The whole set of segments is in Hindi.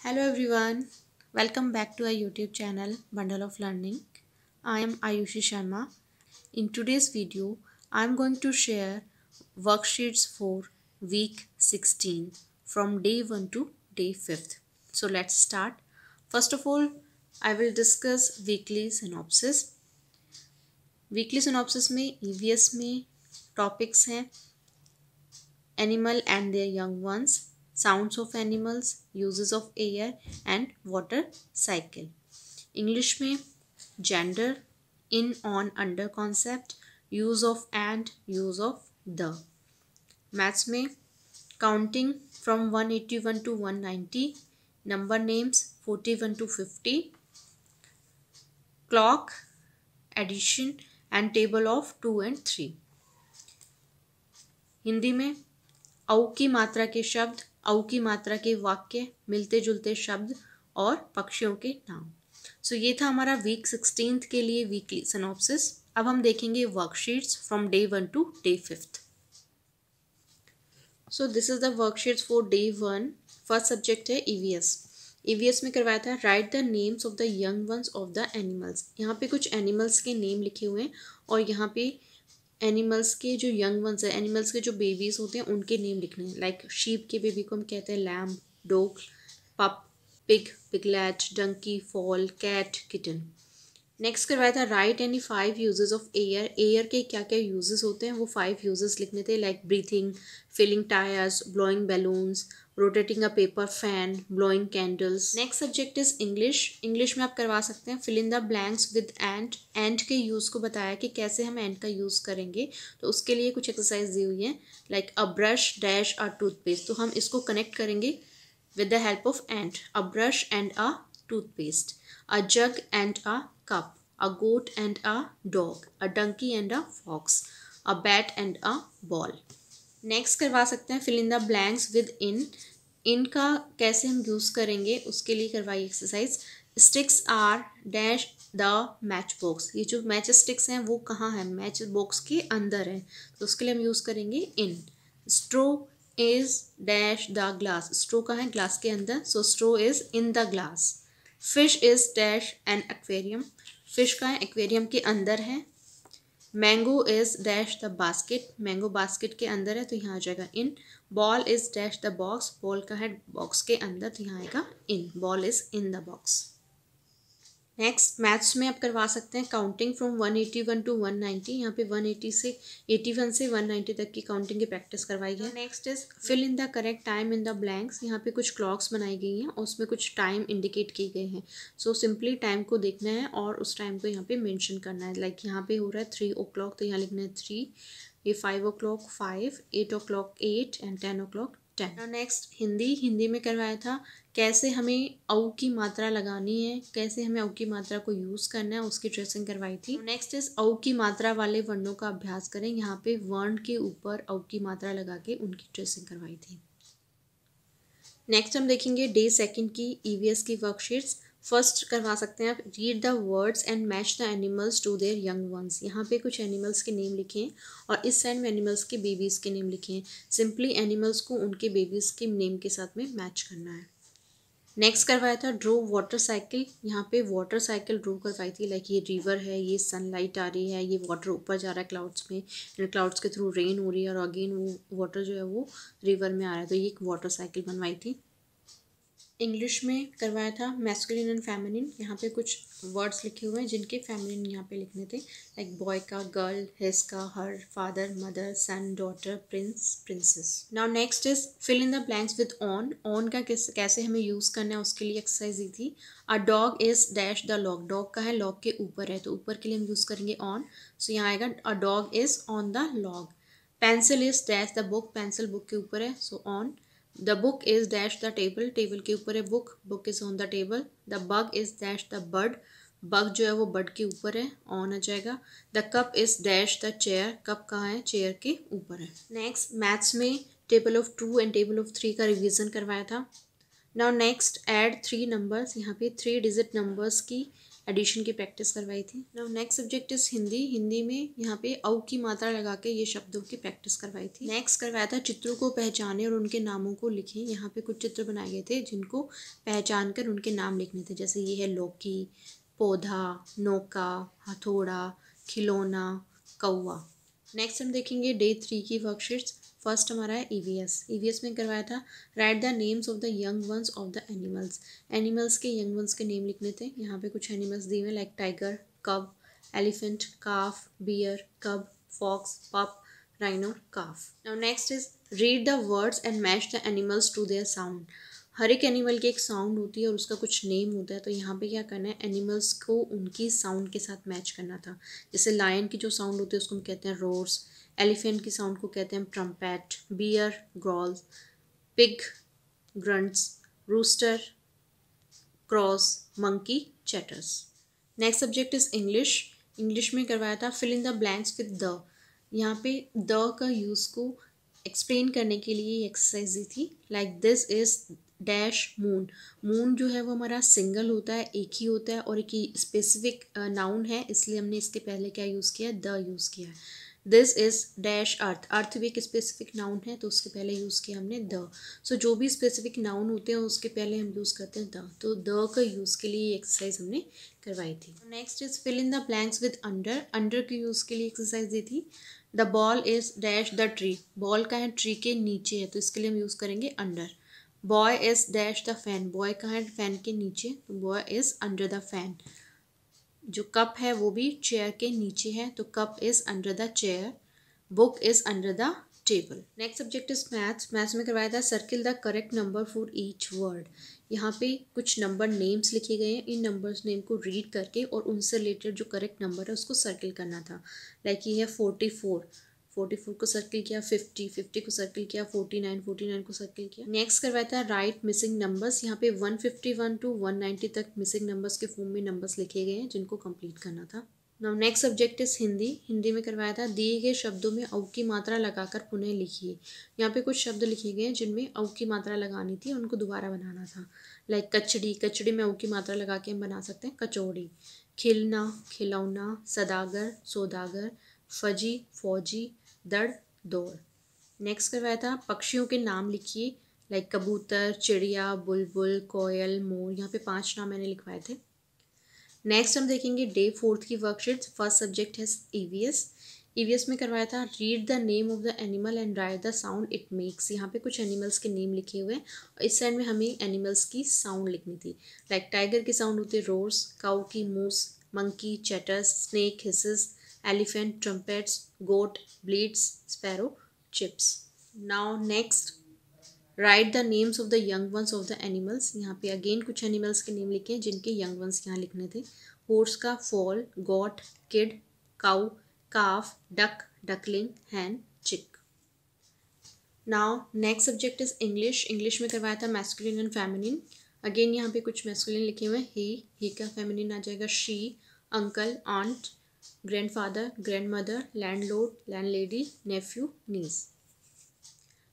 Hello everyone, welcome back to our YouTube channel Bundle of Learning. I am Ayushi Sharma. In today's video, I am going to share worksheets for week 16 from day 1 to day 5th. So let's start. First of all, I will discuss weekly synopsis. Weekly synopsis में EVS में topics हैं animal and their young ones, sounds of animals, uses of air and water cycle. English में gender, in, on, under concept, use of and, use of the. Maths में counting from 181 to 190, number names 41 to 50, clock, addition and table of 2 and 3. Hindi में औ की मात्रा के शब्द, औ की मात्रा के वाक्य, मिलते जुलते शब्द और पक्षियों के नाम. सो ये था हमारा वीक 16 के लिए वीकली सिनॉप्सिस. अब हम देखेंगे worksheets from day 1 to day 5th. So this is the worksheets for day 1. First subject है ईवीएस. ईवीएस में करवाया था write the names of the young ones of the animals. यहाँ पे कुछ एनिमल्स के नेम लिखे हुए हैं और यहाँ पे एनिमल्स के जो यंग वंस है, एनिमल्स के जो बेबीज होते हैं उनके नेम लिखने हैं. लाइक शीप के बेबी को हम कहते हैं lamb, dog, pup, pig, piglet, donkey, foal, cat, kitten. Next करवाया था write any 5 uses of air. Air के क्या क्या यूजेस होते हैं वो 5 यूजेस लिखने थे. Like breathing, filling tyres, blowing balloons, rotating a paper fan, blowing candles. Next subject is English. English में आप करवा सकते हैं fill in the blanks with and. And के यूज़ को बताया कि कैसे हम एंड का यूज़ करेंगे, तो उसके लिए कुछ एक्सरसाइज दी हुई है. Like a brush dash a toothpaste, तो हम इसको कनेक्ट करेंगे with the help of and. A brush and a toothpaste, a jug and a cup, a goat and a dog, a donkey and a fox, a bat and a ball. Next करवा सकते हैं fill in the blanks with in. In का कैसे हम यूज़ करेंगे उसके लिए करवाई exercise. Sticks are dash the match box. ये जो मैच स्टिक्स हैं वो कहाँ है, मैच बॉक्स के अंदर है, तो उसके लिए हम यूज़ करेंगे in. Straw is dash the glass. Straw का है ग्लास के अंदर, so straw is in the glass. Fish is dash an aquarium. Fish का है एक्वेरियम के अंदर है. Mango is dash the basket. Mango basket के अंदर है, तो यहाँ आ जाएगा in. Ball is dash the box. Ball का है बॉक्स के अंदर, तो यहाँ आएगा in. Ball is in the box. Next maths में आप करवा सकते हैं काउंटिंग फ्रॉम 181 टू 190. यहाँ पे 181 से 190 तक की काउंटिंग की प्रैक्टिस करवाई है. Next is fill in the correct time in the blanks. यहाँ पे कुछ क्लॉक्स बनाई गई हैं और उसमें कुछ टाइम इंडिकेट किए गए हैं. सो सिंपली टाइम को देखना है और उस टाइम को यहाँ पे मेंशन करना है. लाइक यहाँ पे हो रहा है 3 o'clock, तो यहाँ लिखना है 3. ये 5 o'clock 5, 8 o'clock 8 and 10 o'clock 10. Next Hindi में करवाया था कैसे हमें औ की मात्रा लगानी है, कैसे हमें औ की मात्रा को यूज़ करना है, उसकी ट्रेसिंग करवाई थी. नेक्स्ट इज औ की मात्रा वाले वर्णों का अभ्यास करें. यहाँ पे वर्ण के ऊपर औ की मात्रा लगा के उनकी ट्रेसिंग करवाई थी. नेक्स्ट हम देखेंगे डे 2 की ईवीएस की वर्कशीट्स. फर्स्ट करवा सकते हैं आप read the words and match the animals to their young ones. यहाँ पे कुछ एनिमल्स के नेम लिखे हैं और इस साइड में एनिमल्स के बेबीज़ के नेम लिखे हैं. सिंपली एनिमल्स को उनके बेबीज़ के नेम के साथ में मैच करना है. नेक्स्ट करवाया था ड्रो वाटर साइकिल. यहाँ पे वाटर साइकिल ड्रो करवाई थी. लाइक ये रिवर है, ये सनलाइट आ रही है, ये वाटर ऊपर जा रहा है क्लाउड्स में, क्लाउड्स के थ्रू रेन हो रही है और अगेन वो वाटर जो है वो रिवर में आ रहा है, तो ये एक वाटर साइकिल बनवाई थी. इंग्लिश में करवाया था मैस्कुलिन एंड फेमिनिन. यहाँ पे कुछ वर्ड्स लिखे हुए हैं जिनके फेमिनिन यहाँ पे लिखने थे. लाइक बॉय का गर्ल, हिज का her, father mother, son daughter, prince princess. Now next is fill in the blanks with on. On का कैसे हमें यूज़ करना है उसके लिए एक्सरसाइज दी थी. A dog is dash the log. Dog का है लॉग के ऊपर है, तो ऊपर के लिए हम यूज़ करेंगे ऑन. सो यहाँ आएगा a dog is on the log. Pencil is dash the book. Pencil book के ऊपर है, so on. The book is dash the table. Table के ऊपर है book. book is on the table. The bug is dash the bird. bug जो है वो bird के ऊपर है, on आ जाएगा. The cup is dash the chair. cup कहाँ है, chair के ऊपर है. नेक्स्ट मैथ्स में table of 2 and table of 3 का रिवीजन करवाया था. Now next add 3 numbers. यहाँ पे 3 डिजिट नंबर्स की एडिशन की प्रैक्टिस करवाई थी। Now next subject is Hindi. Hindi में यहाँ पे औ की मात्रा लगा के ये शब्दों की प्रैक्टिस करवाई थी। नेक्स्ट करवाया था चित्रों को पहचाने और उनके नामों को लिखें। यहाँ पे कुछ चित्र बनाए गए थे जिनको पहचान कर उनके नाम लिखने थे, जैसे ये है लौकी, पौधा, नौका, हथौड़ा, खिलौना, कौवा। नेक्स्ट हम देखेंगे डे 3 की वर्कशीट्स। फर्स्ट हमारा है ईवीएस। ईवीएस में करवाया था write the names of the young ones of the animals. Animals के यंग वंस के नेम लिखने थे। यहाँ पे कुछ एनिमल्स दिए हुए like tiger, cub, elephant, calf, bear, cub, fox, pup, rhino, calf. Now next is read the words and match the animals to their sound. हर एक एनिमल की एक साउंड होती है और उसका कुछ नेम होता है, तो यहाँ पे क्या करना है, एनिमल्स को उनकी साउंड के साथ मैच करना था। जैसे लायन की जो साउंड होती है उसको हम कहते हैं रोर्स, एलिफेंट की साउंड को कहते हैं trumpet, bear growls, pig grunts, rooster crows, monkey chatters. Next subject is English. English में करवाया था fill in the blanks with the. यहाँ पे द का यूज़ को एक्सप्लेन करने के लिए एक्सरसाइज दी थी। Like this is dash moon. Moon जो है वो हमारा सिंगल होता है, एक ही होता है और एक ही स्पेसिफिक नाउन है, इसलिए हमने इसके पहले क्या यूज़ किया है, द यूज़ किया है। दिस इज डैश अर्थ। अर्थ भी एक स्पेसिफिक नाउन है तो उसके पहले यूज़ किया हमने द। सो जो भी स्पेसिफिक नाउन होते हैं उसके पहले हम यूज़ करते हैं द, तो द का यूज़ के लिए एक्सरसाइज हमने करवाई थी। Next is fill in the blanks with under. Under के यूज़ के लिए एक्सरसाइज दी थी। The ball is dash the tree. Ball का है ट्री के नीचे है तो इसके लिए हम यूज़ करेंगे under. Boy is dash the fan. Boy का है फैन के नीचे तो boy is under the fan. जो कप है वो भी चेयर के नीचे है तो cup is under the chair. Book is under the table. Next subject is maths. Maths में करवाया था circle the correct number for each word. यहाँ पे कुछ नंबर नेम्स लिखे गए हैं, इन नंबर्स नेम को रीड करके और उनसे रिलेटेड जो करेक्ट नंबर है उसको सर्किल करना था। लाइक ये है 44, 44 को सर्किल किया, 50, 50 को सर्किल किया, 49, 49 को सर्किल किया। नेक्स्ट करवाया था राइट मिसिंग नंबर्स। यहाँ पे 151 टू 190 तक मिसिंग नंबर्स के फॉर्म में नंबर्स लिखे गए हैं जिनको कंप्लीट करना था। Now next subject is Hindi. Hindi में करवाया था दिए गए शब्दों में औ की मात्रा लगाकर पुनः लिखिए। यहाँ पे कुछ शब्द लिखे गए हैं जिनमें औ की मात्रा लगानी थी, उनको दोबारा बनाना था। लाइक कचड़ी, कचड़ी में औ की मात्रा लगा के हम बना सकते हैं कचौड़ी। खिलना, खिलौना, सदागर, सौदागर, फजी, फौजी, दड़, दौड़। नेक्स्ट करवाया था पक्षियों के नाम लिखिए। लाइक कबूतर, चिड़िया, बुलबुल, कोयल, मोर। यहाँ पे 5 नाम मैंने लिखवाए थे। नेक्स्ट हम देखेंगे डे 4 की वर्कशीट्स। फर्स्ट सब्जेक्ट है ईवीएस। ईवीएस में करवाया था read the name of the animal and right the sound it makes. यहाँ पे कुछ एनिमल्स के नेम लिखे हुए हैं और इस साइड में हमें एनिमल्स की साउंड लिखनी थी। लाइक टाइगर की साउंड होती है रोर्स, काऊ की moos, monkey chatters, snake hisses, elephant trumpets, goat bleats, sparrow chirps. Now next write the names of the young ones of the animals. यहाँ पे अगेन कुछ एनिमल्स के नेम लिखे हैं जिनके यंग वंस यहाँ लिखने थे। हॉर्स का फॉल, गॉट, किड, काउ, काफ, डक, डकलिंग, हैन, चिक। Now next subject is English. English में करवाया था मैस्कुलिन एंड फेमिनिन। अगेन यहाँ पे कुछ मैस्कुलिन लिखे हुए हैं, ही का फेमिनिन आ जाएगा she, uncle, aunt, grandfather, grandmother, landlord, landlady, nephew, niece.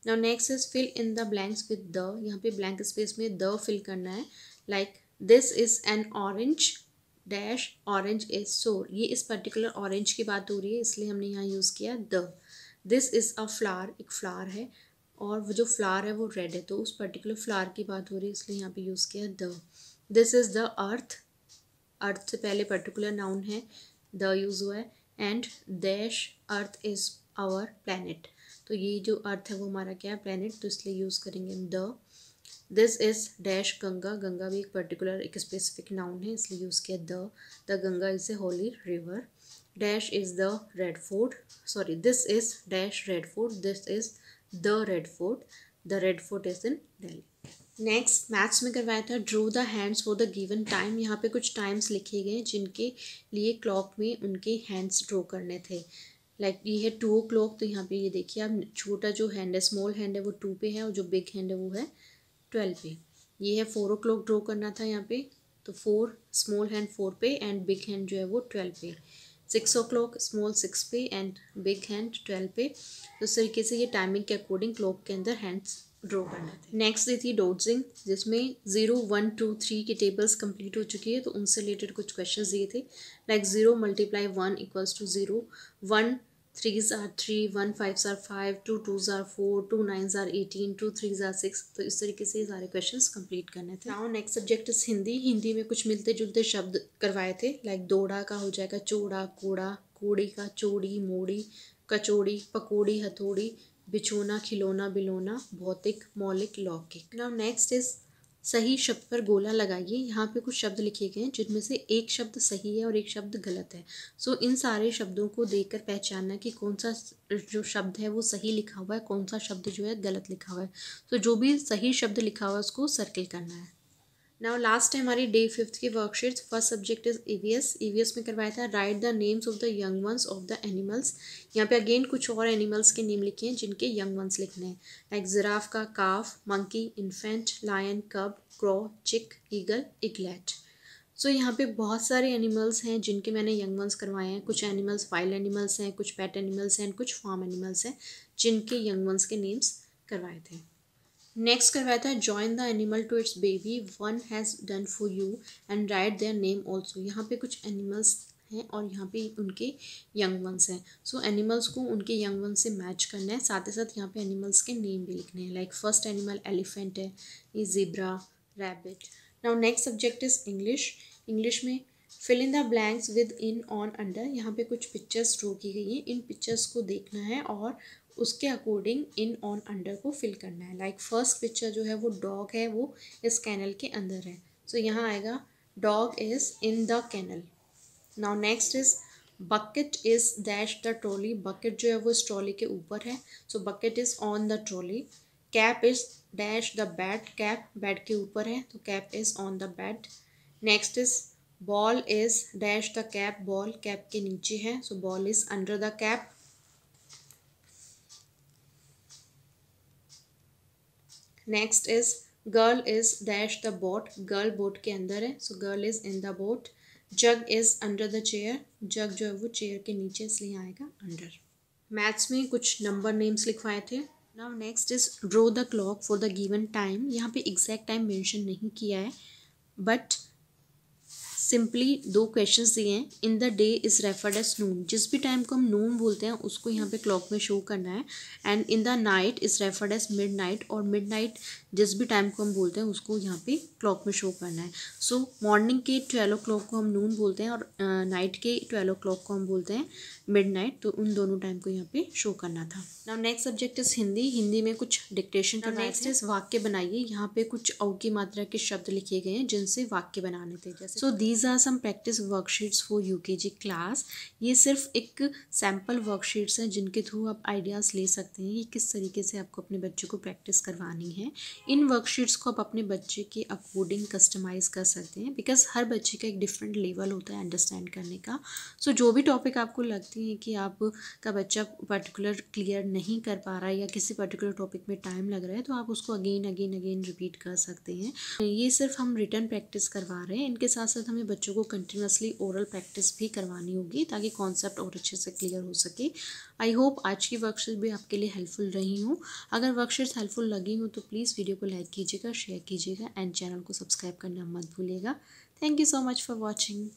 Now next is fill in the blanks with the. यहाँ पे ब्लैंक स्पेस में द फिल करना है। Like this is an orange dash orange is sour. ये इस पर्टिकुलर ऑरेंज की बात हो रही है इसलिए हमने यहाँ यूज़ किया the. This is a flower, एक फ्लावर है और वो जो फ्लावर है वो रेड है तो उस पर्टिकुलर फ्लावर की बात हो रही है इसलिए यहाँ पे यूज़ किया the. This is the earth. Earth से पहले पर्टिकुलर नाउन है, द यूज़ हुआ है। And dash earth is our planet. तो ये जो अर्थ है वो हमारा क्या है, प्लैनेट, तो इसलिए यूज़ करेंगे हम the. This is dash Ganga. Ganga भी एक पर्टिकुलर एक स्पेसिफिक नाउन है इसलिए यूज़ किया the Ganga is a Holi river. Dash is the red fort, sorry this is dash red fort, this is the red fort, the red fort is in Delhi. Next maths में करवाया था Drew the hands for the given time. यहाँ पे कुछ टाइम्स लिखे गए जिनके लिए क्लॉक में उनके हैंड्स ड्रॉ करने थे। लाइक ये है 2 o'clock, तो यहाँ पे ये देखिए आप, छोटा जो हैंड है, स्मॉल हैंड है वो 2 पे है और जो बिग हैंड है वो है 12 पे। ये है 4 o'clock ड्रॉ करना था यहाँ पे, तो 4 स्मॉल हैंड 4 पे एंड बिग हैंड जो है वो 12 पे। 6 o'clock स्मॉल 6 पे एंड बिग हैंड 12 पे। तो इस तरीके से ये टाइमिंग के अकॉर्डिंग क्लॉक के अंदर हैंड्स ड्रॉ करने थे। नेक्स्ट दी थी डॉट्सिंग, जिसमें 0, 1, 2, 3 की टेबल्स कंप्लीट हो चुकी है, तो उनसे रिलेटेड कुछ क्वेश्चंस दिए थे। Like 0 × 1 = 0, 1 3s are 3, 1 5s are 5, 2 2s are 4, 2 9s are 18, 2 3s are 6। तो इस तरीके से सारे क्वेश्चंस कंप्लीट करने थे। Now next subject is Hindi. Hindi में कुछ मिलते जुलते शब्द करवाए थे। लाइक दौड़ा का हो जाएगा चौड़ा कोड़ा, कोड़ी का चौड़ी मोड़ी, कचौड़ी पकौड़ी हथौड़ी, बिछोना खिलौना बिलोना, भौतिक मौलिक लौकिक। नाउ नेक्स्ट इज सही शब्द पर गोला लगाइए। यहाँ पे कुछ शब्द लिखे गए हैं जिनमें से एक शब्द सही है और एक शब्द गलत है। सो इन सारे शब्दों को देखकर पहचानना कि कौन सा जो शब्द है वो सही लिखा हुआ है, कौन सा शब्द जो है गलत लिखा हुआ है। सो जो भी सही शब्द लिखा हुआ है उसको सर्किल करना है। नाउ लास्ट है हमारी डे 5 की worksheets. First subject is EVS. EVS में करवाया था write the names of the young ones of the animals. यहाँ पे अगेन कुछ और एनिमल्स के नेम लिखे हैं जिनके यंग वंस लिखने हैं। लाइक जिराफ का काफ, मंकी इन्फेंट, लायन कब, क्रो चिक, ईगल इगलेट। सो यहाँ पे बहुत सारे एनिमल्स हैं जिनके मैंने यंग वंस करवाए हैं। कुछ एनिमल्स वाइल्ड एनिमल्स हैं, कुछ पेट एनिमल्स हैं, कुछ फार्म एनिमल्स हैं जिनके यंग वंस के नेम्स करवाए थे। नेक्स्ट करवाया था join the animal to its baby, one has done for you and write their name also. यहाँ पे कुछ एनिमल्स हैं और यहाँ पे उनके यंग वंस हैं। सो एनिमल्स को उनके यंग वंस से मैच करना है, साथ ही साथ यहाँ पे एनिमल्स के नेम भी लिखने हैं। लाइक फर्स्ट एनिमल एलिफेंट है, ये zebra, rabbit. Now next subject is English. English में fill in the blanks with in on under. यहाँ पे कुछ पिक्चर्स ड्रॉ की गई हैं, इन पिक्चर्स को देखना है और उसके अकॉर्डिंग इन ऑन अंडर को फिल करना है। लाइक फर्स्ट पिक्चर जो है वो डॉग है, वो इस कैनल के अंदर है। सो यहाँ आएगा dog is in the kennel. Now next is bucket is dash the trolley. Bucket जो है वो इस ट्रॉली के ऊपर है, so bucket is on the trolley. Cap is dash the bed. Cap bed के ऊपर है, तो cap is on the bed. Next is ball is dash the cap. Ball cap के नीचे है, so ball is under the cap. Next is girl is dash the boat. Girl boat के अंदर है, so girl is in the boat. Jug is under the chair. Jug जो है वो चेयर के नीचे, इसलिए आएगा अंडर। मैथ्स में कुछ नंबर नेम्स लिखवाए थे। Now next is draw the clock for the given time. यहाँ पे एग्जैक्ट टाइम मेंशन नहीं किया है, बट सिंपली 2 क्वेश्चंस दिए हैं। In the day is referred as noon. जिस भी टाइम को हम नून बोलते हैं उसको यहाँ पे क्लॉक में शो करना है। And in the night is referred as midnight. और मिड नाइट जिस भी टाइम को हम बोलते हैं उसको यहाँ पे क्लॉक में शो करना है। सो मॉर्निंग के 12 o'clock को हम नून बोलते हैं और नाइट के 12 o'clock को हम बोलते हैं मिड नाइट। तो उन दोनों टाइम को यहाँ पे शो करना था। Now next subject is Hindi. Hindi में कुछ डिक्टेशन करवाए थे। नेक्स्ट इज वाक्य बनाइए। यहाँ पे कुछ औ की मात्रा के शब्द लिखे गए हैं जिनसे वाक्य बनाने थे। जैसे so these are some practice worksheets for UKG class. ये सिर्फ एक सैम्पल वर्कशीट्स हैं जिनके थ्रू आप आइडियाज़ ले सकते हैं कि किस तरीके से आपको अपने बच्चे को प्रैक्टिस करवानी है। इन वर्कशीट्स को आप अपने बच्चे के अकॉर्डिंग कस्टमाइज़ कर सकते हैं, बिकॉज हर बच्चे का एक डिफरेंट लेवल होता है अंडरस्टैंड करने का। सो जो भी टॉपिक आपको लगती है कि आपका बच्चा पर्टिकुलर क्लियर नहीं कर पा रहा है या किसी पर्टिकुलर टॉपिक में टाइम लग रहा है, तो आप उसको अगेन रिपीट कर सकते हैं। ये सिर्फ हम रिटन प्रैक्टिस करवा रहे हैं, इनके साथ साथ हमें बच्चों को कंटिन्यूसली ओरल प्रैक्टिस भी करवानी होगी ताकि कॉन्सेप्ट और अच्छे से क्लियर हो सके। आई होप आज की वर्कशीट भी आपके लिए हेल्पफुल रही हूँ। अगर वर्कशीट्स हेल्पफुल लगी हो तो प्लीज़ वीडियो को लाइक कीजिएगा, शेयर कीजिएगा एंड चैनल को सब्सक्राइब करना मत भूलिएगा। Thank you so much for watching.